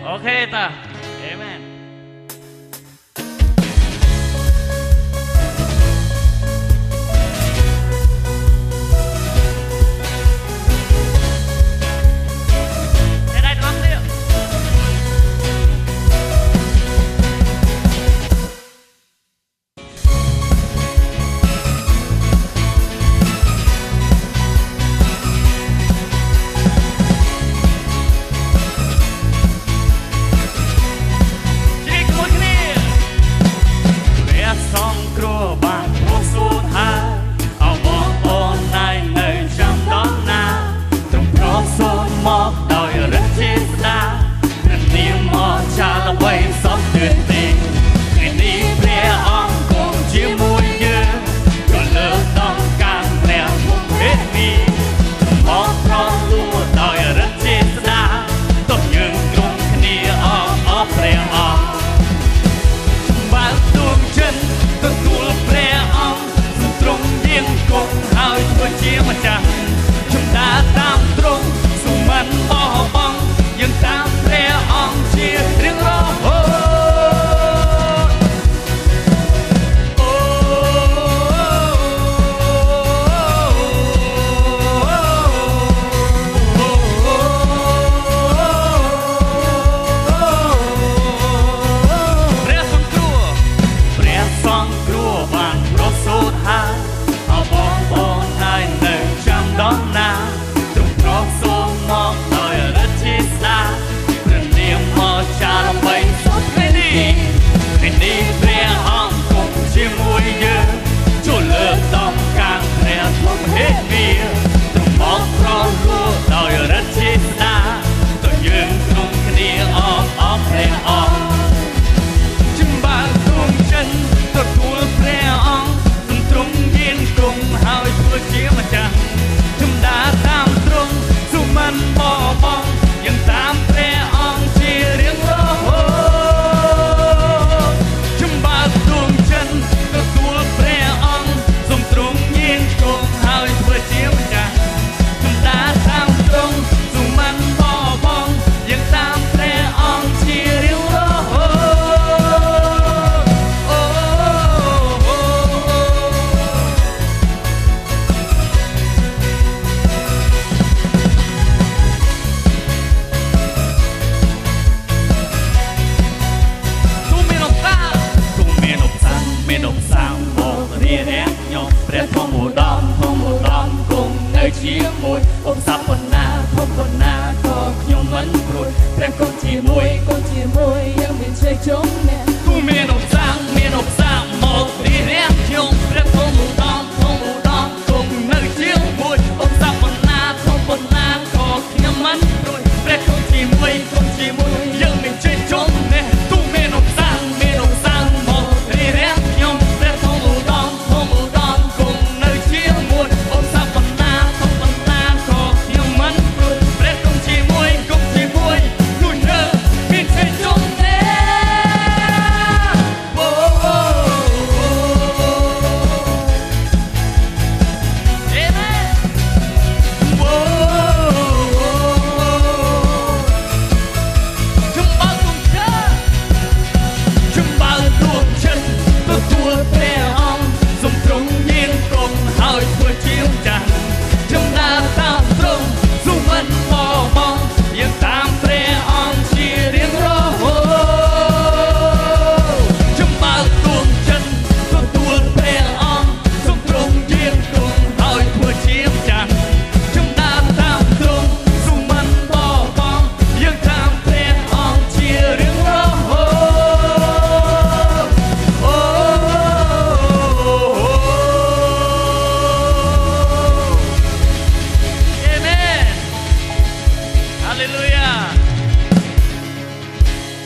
អូខេតាអេមែនព្រះធម្មឧត្តមគង់នៅជាមួយអ៊ំសាប់ប៉ុណ្ណាធំប៉ុណ្ណាក៏ខ្ញុំមិនព្រួយព្រះគង់ជាមួយយ៉ាងមានជ័យជុំអ្នកគូមានអ៊ំសាំមករីរាំងខ្ញុំព្រះធម្មឧត្តមគង់នៅជាមួយអ៊ំសាប់ប៉ុណ្ណាធំប៉ុណ្ណាក៏ខ្ញុំមិនព្រួយព្រះគង់ជាមួយ